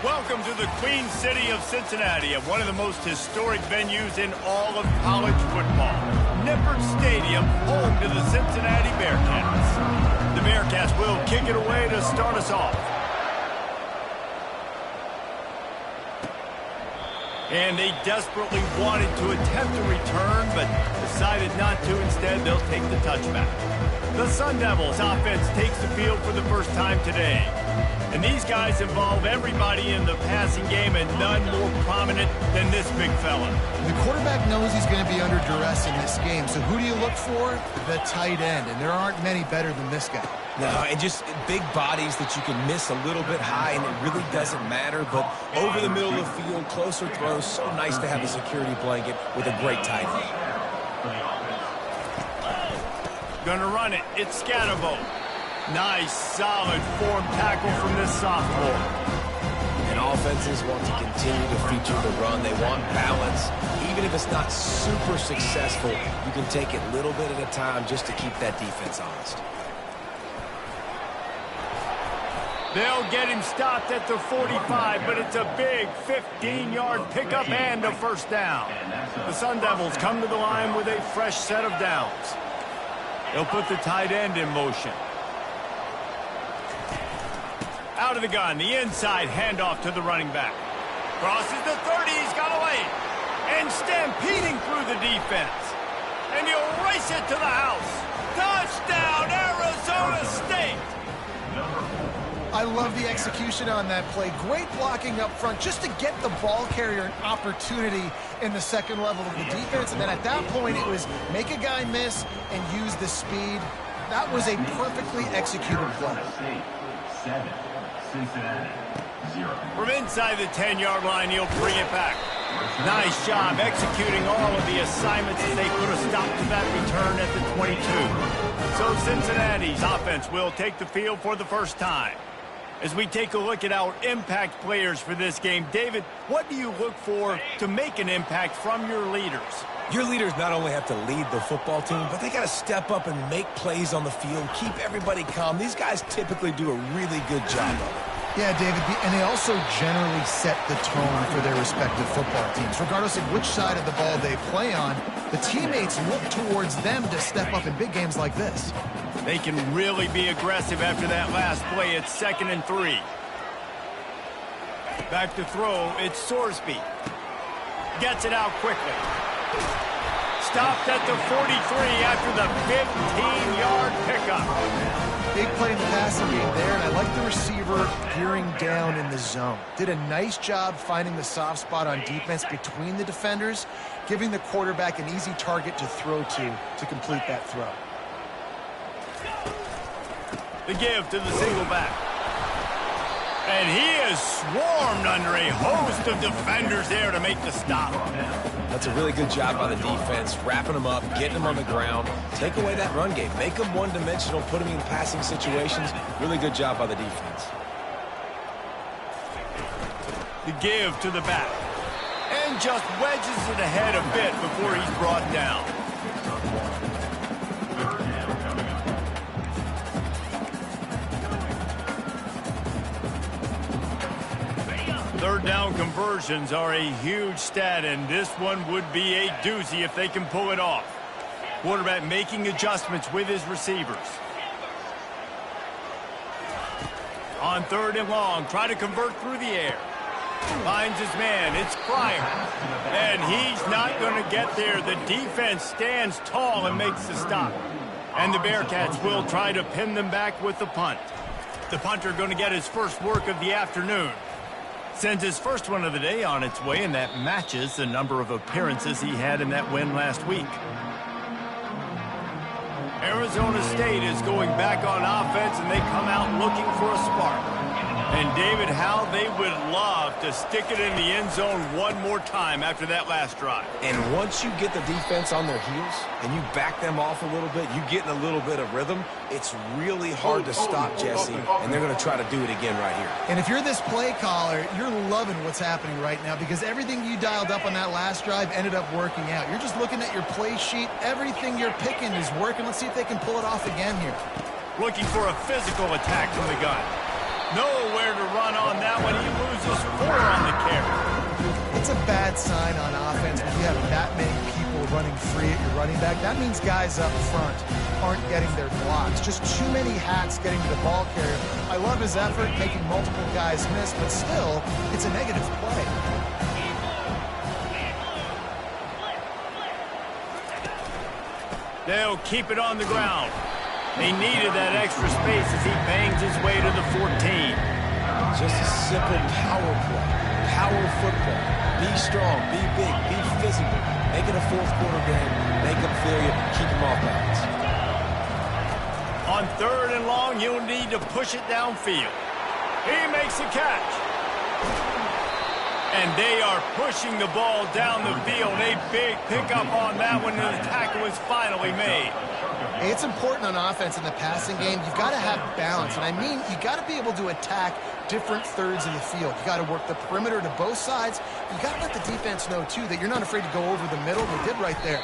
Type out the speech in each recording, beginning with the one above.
Welcome to the Queen City of Cincinnati, one of the most historic venues in all of college football. Nippert Stadium, home to the Cincinnati Bearcats. The Bearcats will kick it away to start us off. And they desperately wanted to attempt a return, but decided not to. Instead, they'll take the touchback. The Sun Devils offense takes the field for the first time today. And these guys involve everybody in the passing game, and none more prominent than this big fella. The quarterback knows he's going to be under duress in this game, so who do you look for? The tight end, and there aren't many better than this guy. No, and just big bodies that you can miss a little bit high, and it really doesn't matter. But over the middle of the field, closer throws, so nice to have a security blanket with a great tight end. Gonna run it. It's Scatterbo. Nice, solid form tackle from this sophomore. And offenses want to continue to feature the run. They want balance. Even if it's not super successful, you can take it little bit at a time just to keep that defense honest. They'll get him stopped at the 45, but it's a big 15-yard pickup and a first down. The Sun Devils come to the line with a fresh set of downs. They'll put the tight end in motion. Out of the gun, the inside handoff to the running back. Crosses the 30, he's got away. And stampeding through the defense. And he'll race it to the house. Touchdown, Arizona State! I love the execution on that play. Great blocking up front just to get the ball carrier an opportunity in the second level of the defense. And then at that point, it was make a guy miss and use the speed. That was a perfectly executed play. From inside the 10-yard line, he'll bring it back. Nice job executing all of the assignments that they could have stopped to that return at the 22. So Cincinnati's offense will take the field for the first time. As we take a look at our impact players for this game, David, what do you look for to make an impact from your leaders? Your leaders not only have to lead the football team, but they got to step up and make plays on the field, keep everybody calm. These guys typically do a really good job of it. Yeah, David, and they also generally set the tone for their respective football teams. Regardless of which side of the ball they play on, the teammates look towards them to step up in big games like this. They can really be aggressive after that last play. It's 2nd and 3. Back to throw, it's Sorsby. Gets it out quickly. Stopped at the 43 after the 15-yard pickup. Big play in the passing game there, and I like the receiver gearing down in the zone. Did a nice job finding the soft spot on defense between the defenders, giving the quarterback an easy target to throw to complete that throw. The give to the single back. And he is swarmed under a host of defenders there to make the stop. That's a really good job by the defense, wrapping them up, getting them on the ground, take away that run game, make them one-dimensional, put them in passing situations. Really good job by the defense. The give to the back. And just wedges it ahead a bit before he's brought down. Third down conversions are a huge stat, and this one would be a doozy if they can pull it off. Quarterback making adjustments with his receivers. On 3rd and long, try to convert through the air. Finds his man, it's Pryor. And he's not going to get there. The defense stands tall and makes the stop. And the Bearcats will try to pin them back with the punt. The punter going to get his first work of the afternoon. Sends his first one of the day on its way, and that matches the number of appearances he had in that win last week. Arizona State is going back on offense, and they come out looking for a spark. And David, how they would love to stick it in the end zone one more time after that last drive. And once you get the defense on their heels and you back them off a little bit, you get in a little bit of rhythm, it's really hard to stop Jesse, and they're going to try to do it again right here. And if you're this play caller, you're loving what's happening right now because everything you dialed up on that last drive ended up working out. You're just looking at your play sheet. Everything you're picking is working. Let's see if they can pull it off again here. Looking for a physical attack from the gun. Nowhere to run on that one. He loses 4 on the carry. It's a bad sign on offense when you have that many people running free at your running back. That means guys up front aren't getting their blocks. Just too many hats getting to the ball carrier. I love his effort, making multiple guys miss, but still, it's a negative play. They'll keep it on the ground. They needed that extra space as he bangs his way to the 14. Just a simple power play. Power football. Be strong, be big, be physical. Make it a fourth-quarter game. Make them feel you. Keep them off balance. On 3rd and long, you'll need to push it downfield. He makes a catch. And they are pushing the ball down the field. A big pickup on that one, and the tackle is finally made. It's important on offense in the passing game. You've got to have balance. And I mean, you got to be able to attack different thirds of the field. You got to work the perimeter to both sides. You got to let the defense know, too, that you're not afraid to go over the middle. They did right there.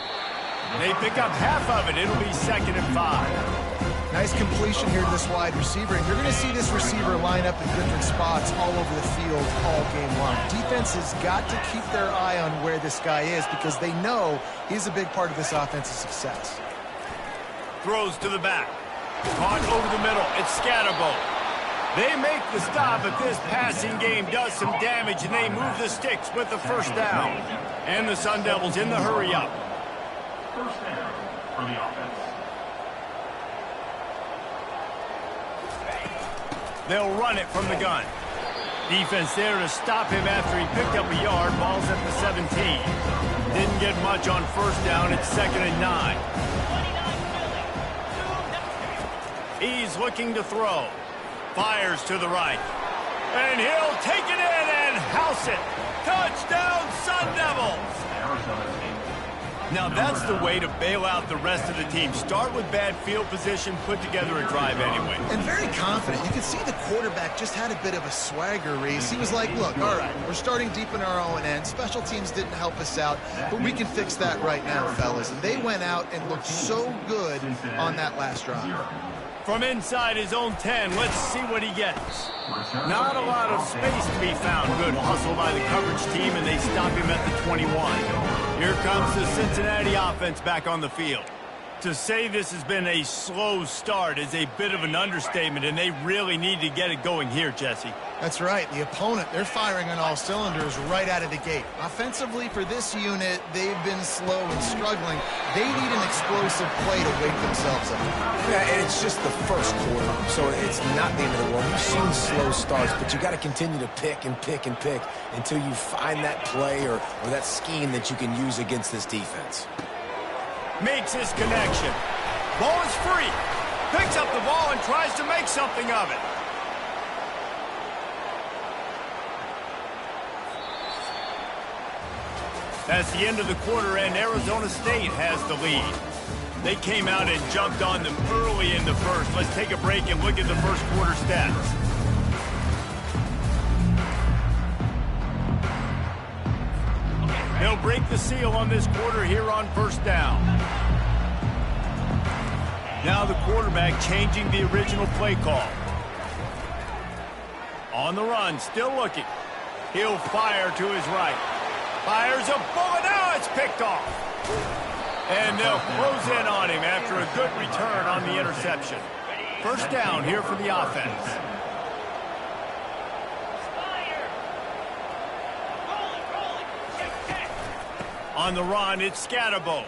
They pick up half of it. It'll be 2nd and 5. Nice completion here to this wide receiver. And you're going to see this receiver line up in different spots all over the field all game long. Defense has got to keep their eye on where this guy is because they know he's a big part of this offense's success. Throws to the back. Caught over the middle. It's Scatterbo. They make the stop, but this passing game does some damage, and they move the sticks with the first down. And the Sun Devils in the hurry-up. First down for the offense. They'll run it from the gun. Defense there to stop him after he picked up a yard. Ball's at the 17. Didn't get much on first down. It's 2nd and 9. He's looking to throw. Fires to the right. And he'll take it in and house it. Touchdown, Sun Devils! Now that's the way to bail out the rest of the team. Start with bad field position, put together a drive anyway. And very confident. You could see the quarterback just had a bit of a swagger, Reese. He was like, look, all right, we're starting deep in our own end. Special teams didn't help us out, but we can fix that right now, fellas. And they went out and looked so good on that last drive. From inside his own 10, let's see what he gets. Not a lot of space to be found. Good hustle by the coverage team, and they stop him at the 21. Here comes the Cincinnati offense back on the field. To say this has been a slow start is a bit of an understatement, and they really need to get it going here, Jesse. That's right. The opponent, they're firing on all cylinders right out of the gate. Offensively, for this unit, they've been slow and struggling. They need an explosive play to wake themselves up. Yeah, and it's just the first quarter, so it's not the end of the world. We've seen slow starts, but you got to continue to pick and pick and pick until you find that play or that scheme that you can use against this defense. Makes his connection. Ball is free. Picks up the ball and tries to make something of it. That's the end of the quarter, and Arizona State has the lead. They came out and jumped on them early in the first. Let's take a break and look at the first quarter stats. They'll break the seal on this quarter here on first down. Now the quarterback changing the original play call. On the run, still looking. He'll fire to his right. Fires a bullet. Now it's picked off. And they'll close in on him after a good return on the interception. First down here for the offense. On the run, it's Scatterbo.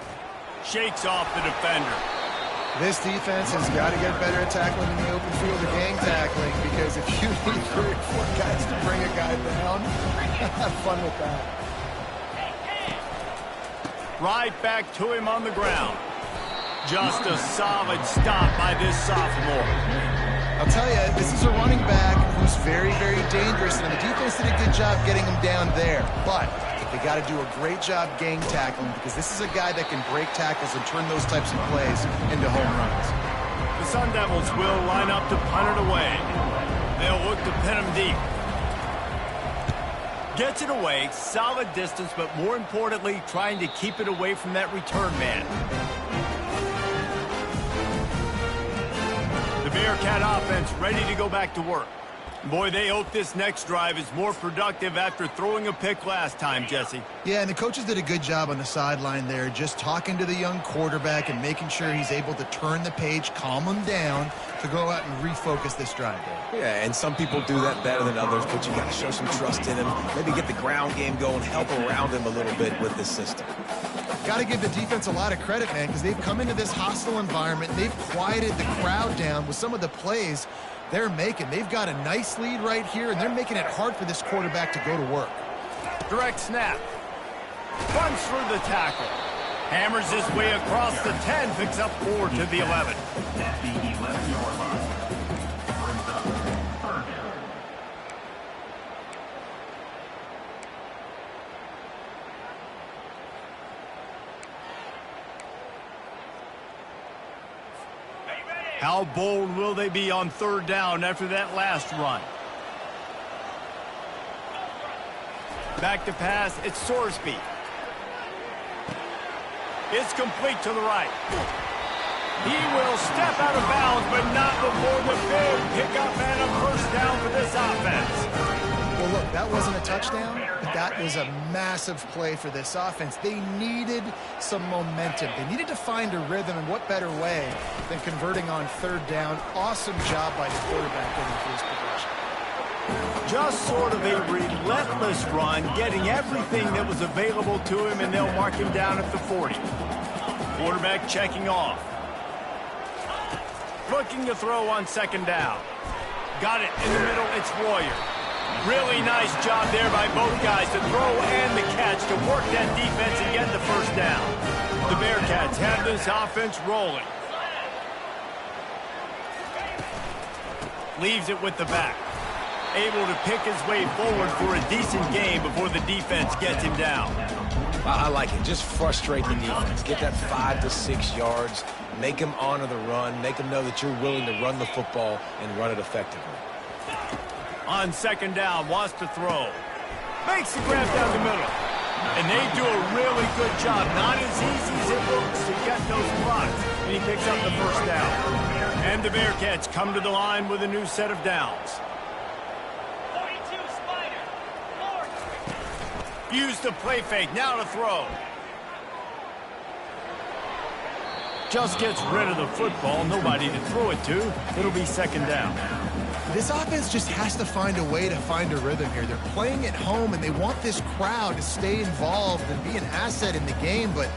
Shakes off the defender. This defense has got to get better at tackling in the open field or gang tackling, because if you need 3 or 4 guys to bring a guy down, have fun with that. Right back to him on the ground. Just a solid stop by this sophomore. I'll tell you, this is a running back who's very, very dangerous, and the defense did a good job getting him down there. But they got to do a great job gang tackling, because this is a guy that can break tackles and turn those types of plays into home runs. The Sun Devils will line up to punt it away. They'll look to pin him deep. Gets it away, solid distance, but more importantly, trying to keep it away from that return man. The Bearcat offense ready to go back to work. Boy, they hope this next drive is more productive after throwing a pick last time, Jesse. Yeah, and the coaches did a good job on the sideline there, just talking to the young quarterback and making sure he's able to turn the page, calm him down to go out and refocus this drive there. Yeah, and some people do that better than others, but you got to show some trust in him. Maybe get the ground game going, help around him a little bit with this system. Got to give the defense a lot of credit, man, because they've come into this hostile environment. They've quieted the crowd down with some of the plays they're making. They've got a nice lead right here, and they're making it hard for this quarterback to go to work. Direct snap. Runs through the tackle. Hammers his way across the 10, picks up 4 to the 11. At the 11-yard line. Brings up third down. How bold will they be on third down after that last run? Back to pass, it's Sorsby. It's complete to the right. He will step out of bounds, but not before the big pickup and a first down for this offense. Well, look, that wasn't a touchdown, but that was a massive play for this offense. They needed some momentum. They needed to find a rhythm, and what better way than converting on third down. Awesome job by the quarterback getting through his progression. Just sort of a relentless run, getting everything that was available to him, and they'll mark him down at the 40. Quarterback checking off. Looking to throw on second down. Got it in the middle, it's Royer. Really nice job there by both guys to throw and the catch to work that defense and get the first down. The Bearcats have this offense rolling. Leaves it with the back. Able to pick his way forward for a decent game before the defense gets him down. I like it. Just frustrate the defense. Get that 5 to 6 yards. Make them honor the run. Make them know that you're willing to run the football and run it effectively. On second down, wants to throw. Makes the grab down the middle. And they do a really good job. Not as easy as it looks to get those blocks. And he picks up the first down. And the Bearcats come to the line with a new set of downs. 42 Spider. Use the play fake. Now to throw. Just gets rid of the football. Nobody to throw it to. It'll be second down. This offense just has to find a way to find a rhythm here. They're playing at home, and they want this crowd to stay involved and be an asset in the game, but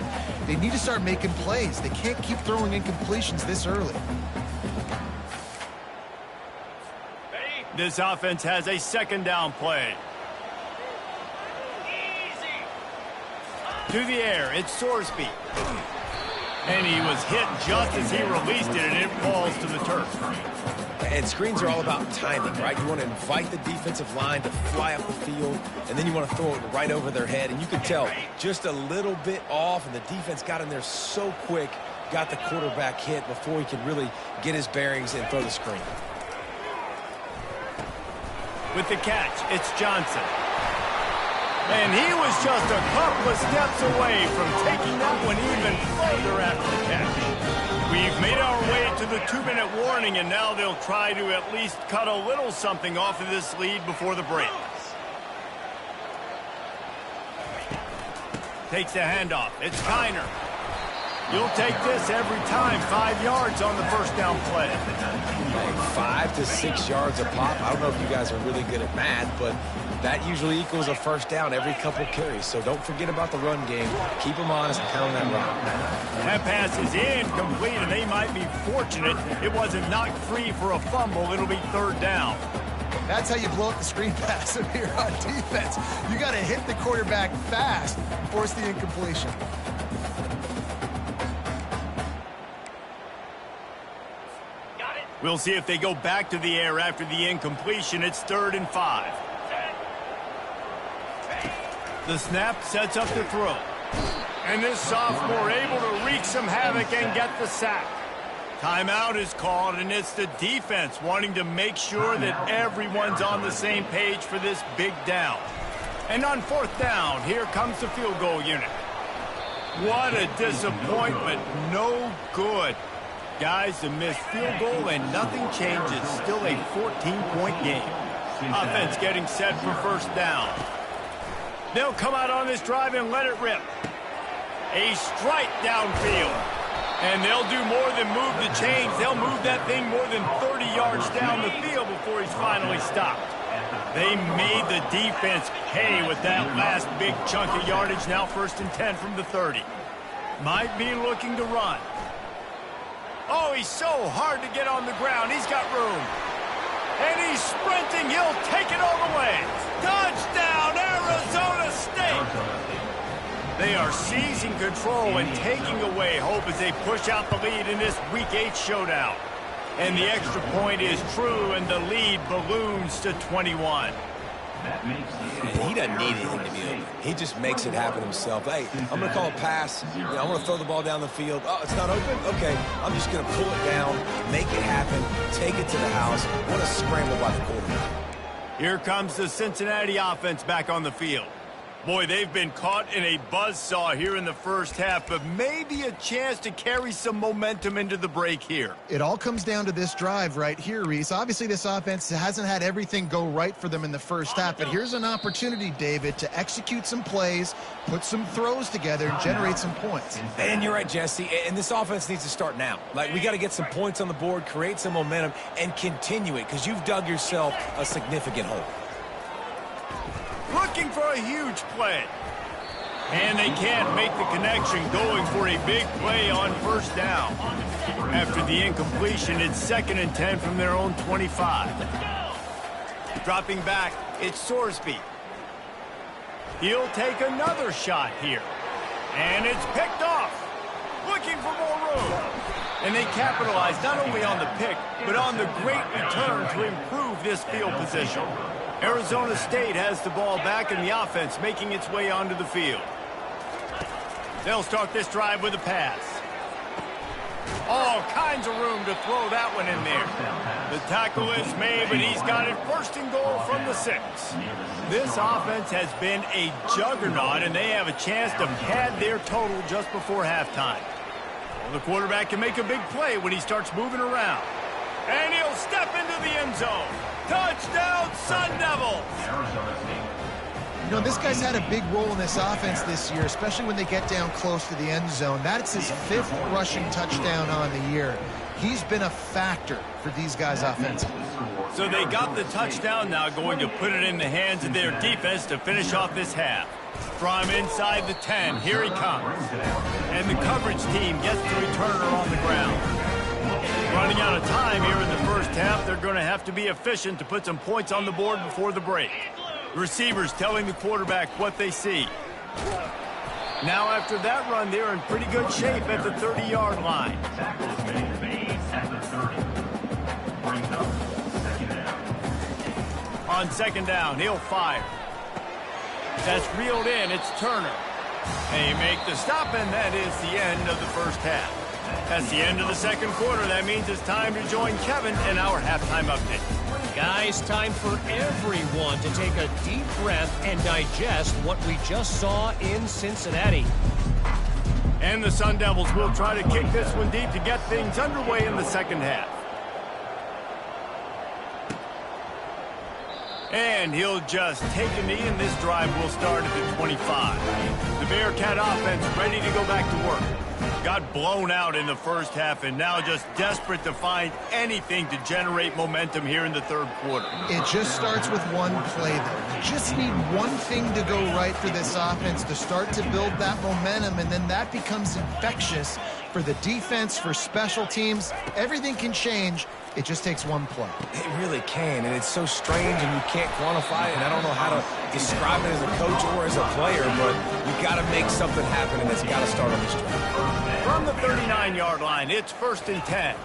they need to start making plays. They can't keep throwing incompletions this early. This offense has a second down play. To the air, it's Sorsby. And he was hit just as he released it, and it falls to the turf. And screens are all about timing, right? You want to invite the defensive line to fly up the field, and then you want to throw it right over their head. And you can tell just a little bit off, and the defense got in there so quick, got the quarterback hit before he could really get his bearings and throw the screen. With the catch, it's Johnson. And he was just a couple of steps away from taking that one even further after the catch. We've made our way to the 2-minute warning, and now they'll try to at least cut a little something off of this lead before the break. Takes the handoff. It's Kiner. You'll take this every time. 5 yards on the first down play. Hey, 5 to 6 yards a pop. I don't know if you guys are really good at math, but that usually equals a first down every couple carries. So don't forget about the run game. Keep them honest and pound that rock. That pass is incomplete, and they might be fortunate it wasn't knocked free for a fumble. It'll be third down. That's how you blow up the screen pass here on defense. You got to hit the quarterback fast and force the incompletion. We'll see if they go back to the air after the incompletion. It's 3rd and 5. The snap sets up the throw. And this sophomore able to wreak some havoc and get the sack. Timeout is called, and it's the defense wanting to make sure that everyone's on the same page for this big down. And on 4th down, here comes the field goal unit. What a disappointment. No good. Guys, a missed field goal and nothing changes. Still a 14-point game. Offense getting set for first down. They'll come out on this drive and let it rip. A strike downfield. And they'll do more than move the chains. They'll move that thing more than 30 yards down the field before he's finally stopped. They made the defense pay with that last big chunk of yardage. Now 1st and 10 from the 30. Might be looking to run. Oh, he's so hard to get on the ground. He's got room. And he's sprinting. He'll take it all the way. Touchdown, Arizona State. They are seizing control and taking away hope as they push out the lead in this Week 8 showdown. And the extra point is true, and the lead balloons to 21. He doesn't need anything to be open. He just makes it happen himself. Hey, I'm going to call a pass. I want to throw the ball down the field. Oh, it's not open? Okay, I'm just going to pull it down, make it happen, take it to the house. What a scramble by the quarterback. Here comes the Cincinnati offense back on the field. Boy, they've been caught in a buzzsaw here in the first half, but maybe a chance to carry some momentum into the break here. It all comes down to this drive right here, Reese. Obviously, this offense hasn't had everything go right for them in the first half, but here's an opportunity, David, to execute some plays, put some throws together, and generate some points. And you're right, Jesse, and this offense needs to start now. Like, we got to get some points on the board, create some momentum, and continue it, because you've dug yourself a significant hole. Looking for a huge play. And they can't make the connection, going for a big play on first down. After the incompletion, it's 2nd and 10 from their own 25. Dropping back, it's Sorsby. He'll take another shot here. And it's picked off. Looking for more room. And they capitalize not only on the pick, but on the great return to improve this field position. Arizona State has the ball back and the offense making its way onto the field. They'll start this drive with a pass. All kinds of room to throw that one in there. The tackle is made, but he's got it 1st and goal from the 6. This offense has been a juggernaut, and they have a chance to pad their total just before halftime. Well, the quarterback can make a big play when he starts moving around. And he'll step into the end zone. Touchdown, Sun Devils! You know, this guy's had a big role in this offense this year, especially when they get down close to the end zone. That's his 5th rushing touchdown on the year. He's been a factor for these guys offensively. So they got the touchdown, now going to put it in the hands of their defense to finish off this half. From inside the 10, here he comes. And the coverage team gets the returner on the ground. Running out of time here in the first half, they're going to have to be efficient to put some points on the board before the break. Receivers telling the quarterback what they see. Now after that run, they're in pretty good shape at the 30-yard line. On 2nd down, he'll fire. That's reeled in, it's Turner. They make the stop, and that is the end of the first half. That's the end of the 2nd quarter. That means it's time to join Kevin in our halftime update. Guys, time for everyone to take a deep breath and digest what we just saw in Cincinnati. And the Sun Devils will try to kick this one deep to get things underway in the 2nd half. And he'll just take a knee, and this drive will start at the 25. The Bearcat offense ready to go back to work. Got blown out in the first half and now just desperate to find anything to generate momentum here in the 3rd quarter. It just starts with one play, though. You just need one thing to go right for this offense to start to build that momentum, and then that becomes infectious for the defense, for special teams. Everything can change. It just takes one play. It really can, and it's so strange, and you can't quantify it, and I don't know how to describe it as a coach or as a player, but you got to make something happen, and it's got to start on this drive. From the 39-yard line, it's 1st and 10.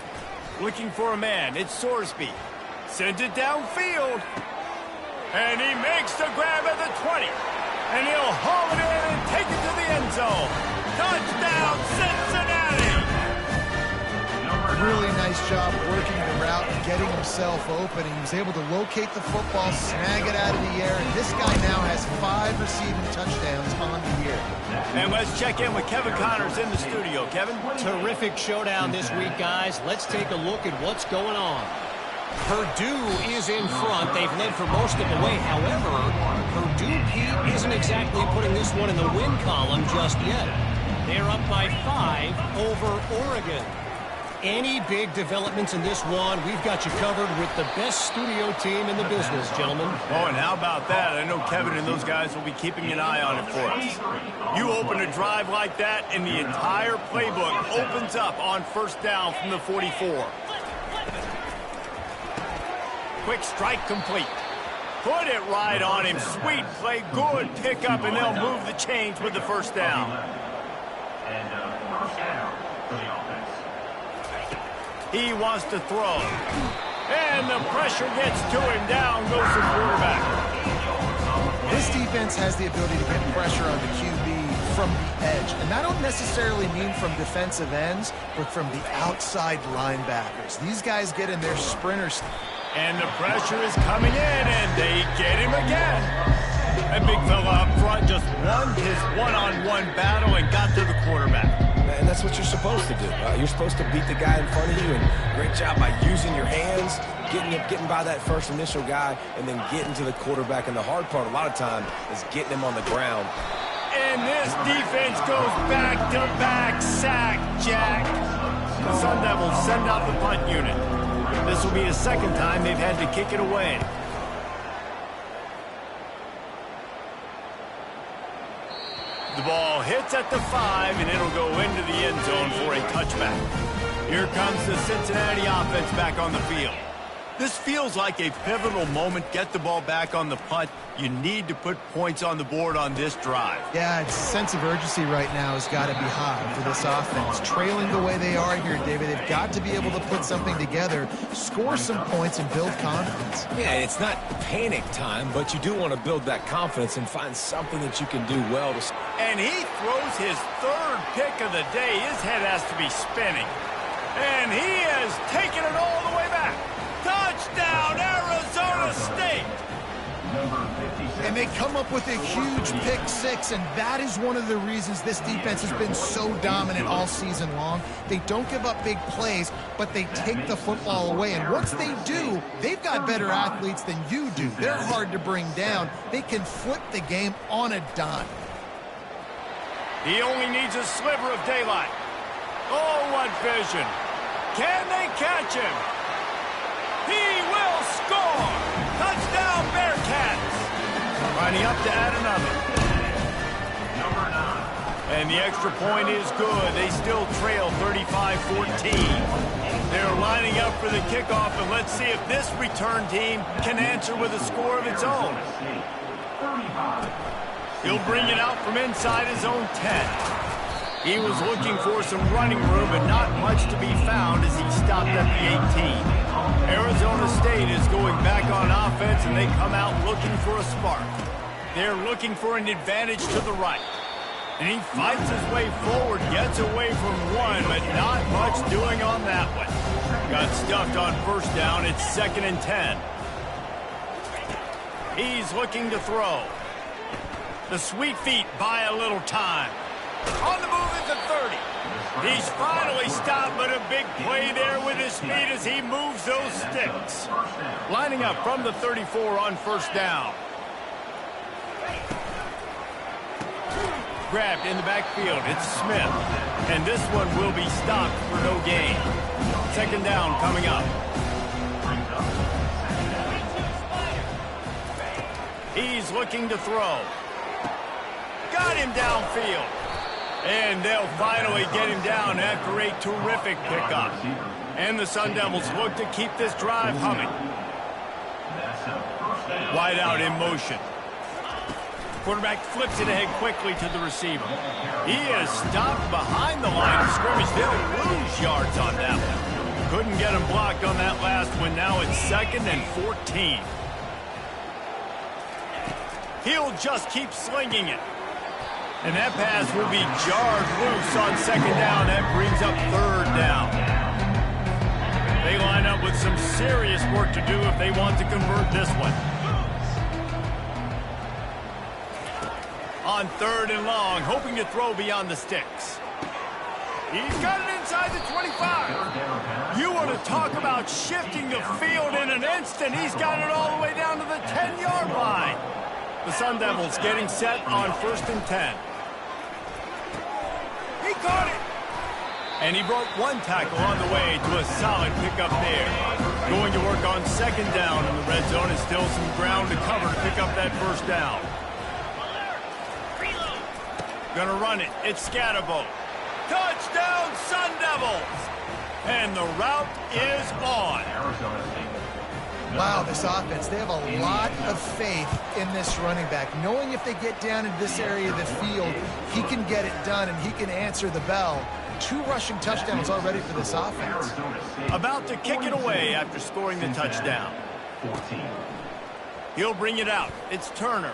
Looking for a man, it's Sorsby. Sends it downfield. And he makes the grab at the 20. And he'll haul it in and take it to the end zone. Touchdown, Cincinnati! really nice job working the route and getting himself open. He was able to locate the football, snag it out of the air, and this guy now has 5 receiving touchdowns on the year. And let's check in with Kevin Connors in the studio. Kevin? Terrific showdown this week, guys. Let's take a look at what's going on. Purdue is in front. They've led for most of the way. However, Purdue, Pete, isn't exactly putting this one in the win column just yet. They're up by 5 over Oregon. Any big developments in this one, we've got you covered with the best studio team in the business, gentlemen. Oh, and how about that? I know Kevin and those guys will be keeping an eye on it for us. You open a drive like that, and the entire playbook opens up on first down from the 44. Quick strike complete. Put it right on him. Sweet play, good pickup, and they'll move the chains with the first down. And first down for the offense. He wants to throw. And the pressure gets to him. Down goes the quarterback. This defense has the ability to get pressure on the QB from the edge. And I don't necessarily mean from defensive ends, but from the outside linebackers. These guys get in their sprinters. And the pressure is coming in, and they get him again. That big fella up front just won his one-on-one battle and got to the quarterback. And that's what you're supposed to do. You're supposed to beat the guy in front of you, and great job by using your hands, getting by that first initial guy, and then getting to the quarterback. And the hard part a lot of time is getting him on the ground. And this defense goes back-to-back sack, Jack. The Sun Devils send out the punt unit. This will be the second time they've had to kick it away. The ball hits at the 5, and it'll go into the end zone for a touchback. Here comes the Cincinnati offense back on the field. This feels like a pivotal moment. Get the ball back on the punt. You need to put points on the board on this drive. Yeah, its sense of urgency right now has got to be high for this offense. Trailing the way they are here, David, they've got to be able to put something together, score some points, and build confidence. Yeah, it's not panic time, but you do want to build that confidence and find something that you can do well. And he throws his 3rd pick of the day. His head has to be spinning. And he has taken it all the way back. Touchdown, Arizona State! And they come up with a huge pick-6, and that is one of the reasons this defense has been so dominant all season long. They don't give up big plays, but they take the football away. And once they do, they've got better athletes than you do. They're hard to bring down. They can flip the game on a dime. He only needs a sliver of daylight. Oh, what vision. Can they catch him? He will score! Touchdown, Bearcats! Lining up to add another. Number 9. And the extra point is good. They still trail 35-14. They're lining up for the kickoff, and let's see if this return team can answer with a score of its own. He'll bring it out from inside his own 10. He was looking for some running room, but not much to be found as he stopped at the 18. Arizona State is going back on offense, and they come out looking for a spark. They're looking for an advantage to the right. And he fights his way forward, gets away from one, but not much doing on that one. Got stuffed on first down. It's 2nd and 10. He's looking to throw. The Sweet Feet buy a little time. On the move at the 30. He's finally stopped, but a big play there with his feet as he moves those sticks. Lining up from the 34 on first down. Grabbed in the backfield. It's Smith. And this one will be stopped for no gain. 2nd down coming up. He's looking to throw. Got him downfield. And they'll finally get him down after a terrific pickup. And the Sun Devils look to keep this drive humming. Wide out in motion. Quarterback flips it ahead quickly to the receiver. He is stopped behind the line of scrimmage. They'll lose yards on that one. Couldn't get him blocked on that last one. Now it's 2nd and 14. He'll just keep slinging it. And that pass will be jarred loose on 2nd down. That brings up 3rd down. they line up with some serious work to do if they want to convert this one. On 3rd and long, hoping to throw beyond the sticks. He's got it inside the 25. You want to talk about shifting the field in an instant. He's got it all the way down to the 10-yard line. The Sun Devils getting set on 1st and 10. He caught it. And he broke one tackle on the way to a solid pickup there. Going to work on 2nd down in the red zone. Is still some ground to cover to pick up that 1st down. Gonna run it. It's Scatterbo. Touchdown, Sun Devils! And the route is on. Wow, this offense, they have a lot of faith in this running back. Knowing if they get down into this area of the field, he can get it done and he can answer the bell. 2 rushing touchdowns already for this offense. About to kick it away after scoring the touchdown. He'll bring it out. It's Turner.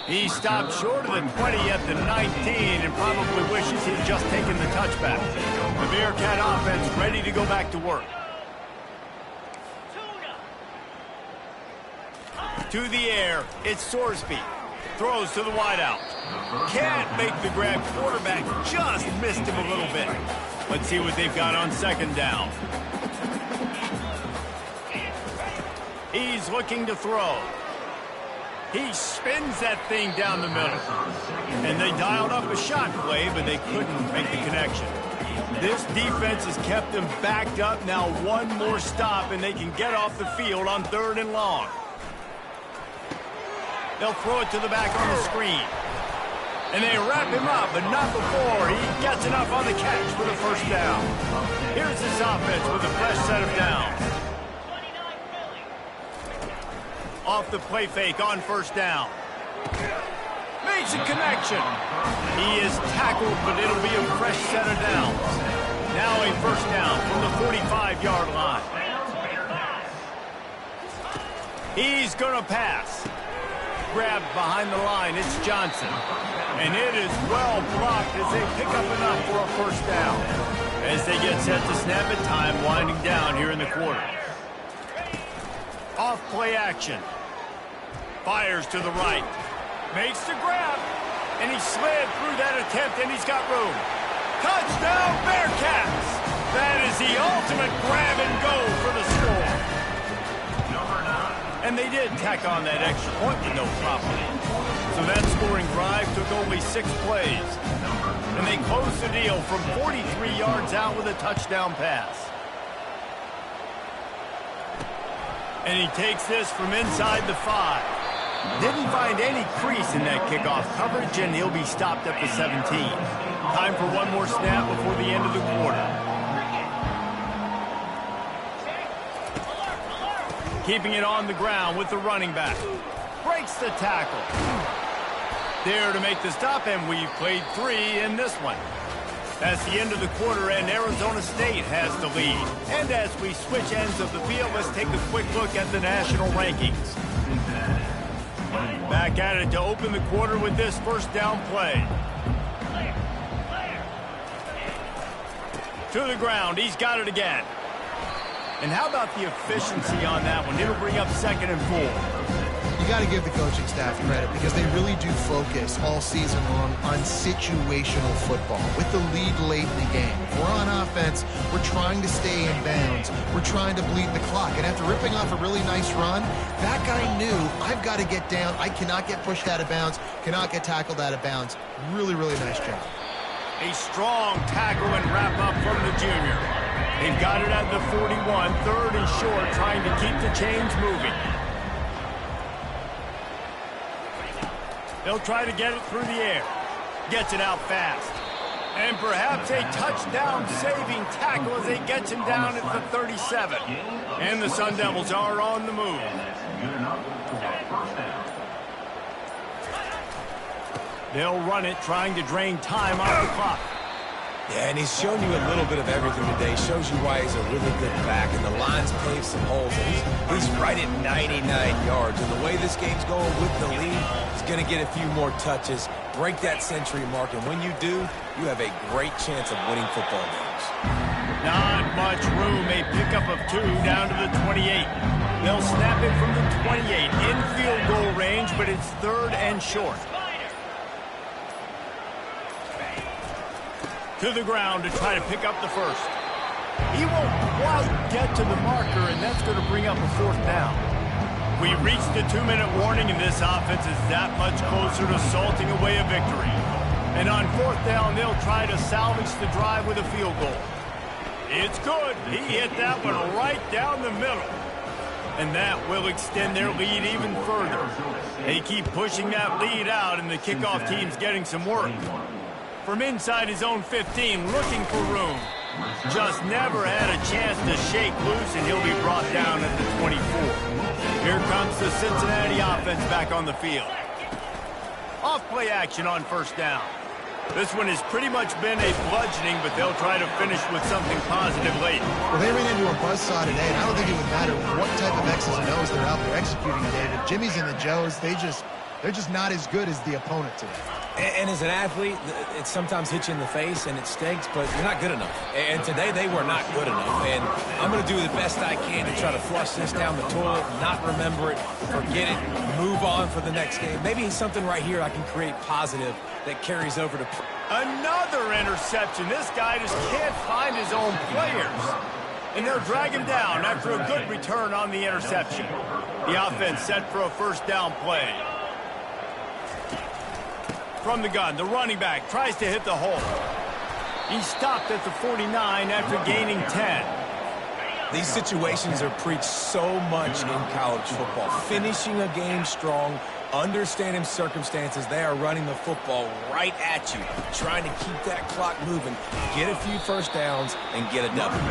He stopped short of the 20 at the 19 and probably wishes he'd just taken the touchback. The Bearcat offense ready to go back to work. To the air, it's Sorsby. Throws to the wideout. Can't make the grab. Quarterback just missed him a little bit. Let's see what they've got on 2nd down. He's looking to throw. He spins that thing down the middle. And they dialed up a shot play, but they couldn't make the connection. This defense has kept them backed up. Now one more stop, and they can get off the field on 3rd and long. They'll throw it to the back on the screen. And they wrap him up, but not before he gets enough on the catch for the 1st down. Here's this offense with a fresh set of downs. Off the play fake on 1st down. Makes a connection. He is tackled, but it'll be a fresh set of downs. Now a 1st down from the 45-yard line. He's going to pass. Grabbed behind the line. It's Johnson. And it is well blocked as they pick up enough for a 1st down. As they get set to snap it, time winding down here in the quarter. Off play action. Fires to the right. Makes the grab. And he slid through that attempt, and he's got room. Touchdown, Bearcats! That is the ultimate grab and go for the score. And they did tack on that extra point with no problem. So that scoring drive took only 6 plays. And they closed the deal from 43 yards out with a touchdown pass. And he takes this from inside the 5. Didn't find any crease in that kickoff coverage, and he'll be stopped at the 17. Time for one more snap before the end of the quarter. Keeping it on the ground with the running back. Breaks the tackle. There to make the stop, and we've played 3 in this one. That's the end of the quarter, and Arizona State has the lead. And as we switch ends of the field, let's take a quick look at the national rankings. Back at it to open the quarter with this 1st down play. To the ground. He's got it again. And how about the efficiency on that one? It'll bring up 2nd and 4. You got to give the coaching staff credit because they really do focus all season long on situational football with the lead late in the game. If we're on offense, we're trying to stay in bounds. We're trying to bleed the clock. And after ripping off a really nice run, that guy knew, I've got to get down. I cannot get pushed out of bounds, cannot get tackled out of bounds. Really, really nice job. A strong tackle and wrap up from the junior. They've got it at the 41, 3rd and short, trying to keep the chains moving. They'll try to get it through the air. Gets it out fast. And perhaps a touchdown-saving tackle as they get him down at the 37. And the Sun Devils are on the move. They'll run it, trying to drain time off the clock. Yeah, and he's shown you a little bit of everything today. Shows you why he's a really good back. And the line's paved some holes. And he's right at 99 yards. And the way this game's going with the lead, he's going to get a few more touches, break that century mark. And when you do, you have a great chance of winning football games. Not much room. A pickup of 2 down to the 28. They'll snap it from the 28 in field goal range, but it's 3rd and short. To the ground to try to pick up the first. He won't quite get to the marker, and that's going to bring up a 4th down. We reached the 2-minute warning, and this offense is that much closer to salting away a victory. And on 4th down, they'll try to salvage the drive with a field goal. It's good. He hit that one right down the middle. And that will extend their lead even further. They keep pushing that lead out, and the kickoff team's getting some work. From inside his own 15, looking for room. Just never had a chance to shake loose, and he'll be brought down at the 24. Here comes the Cincinnati offense back on the field. Off-play action on 1st down. This one has pretty much been a bludgeoning, but they'll try to finish with something positive late. Well, they ran into a buzzsaw today, and I don't think it would matter what type of X's and O's they're out there executing, David. Jimmy's and the Joes, they're just not as good as the opponent today. And as an athlete, it sometimes hits you in the face and it stinks, but you're not good enough. And today they were not good enough. And I'm going to do the best I can to try to flush this down the toilet, not remember it, forget it, move on for the next game. Maybe something right here I can create positive that carries over to... Another interception. This guy just can't find his own players. And they'll drag him down after a good return on the interception. The offense set for a 1st down play. From the gun, the running back tries to hit the hole. He stopped at the 49 after gaining 10. These situations are preached so much in college football. Finishing a game strong, understanding circumstances. They are running the football right at you, trying to keep that clock moving, get a few 1st downs, and get a W.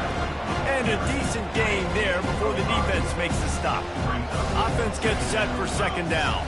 And a decent game there before the defense makes the stop. Offense gets set for 2nd down.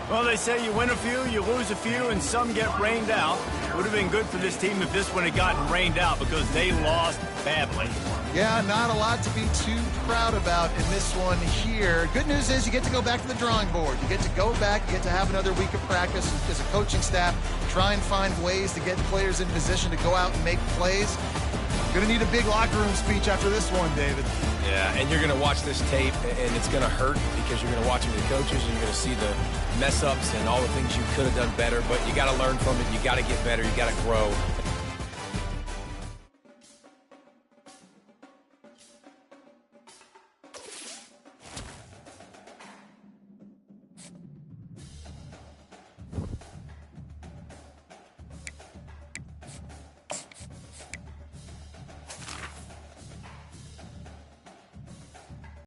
Well, they say you win a few, you lose a few, and some get rained out. Would have been good for this team if this one had gotten rained out because they lost badly. Yeah, not a lot to be too proud about in this one here. Good news is you get to go back to the drawing board. You get to go back, you get to have another week of practice as a coaching staff, try and find ways to get players in position to go out and make plays. Going to need a big locker room speech after this one, David. Yeah, and you're going to watch this tape, and it's going to hurt because you're going to watch it with the coaches, and you're going to see the mess-ups and all the things you could have done better, but you got to learn from it. You got to get better. You got to grow.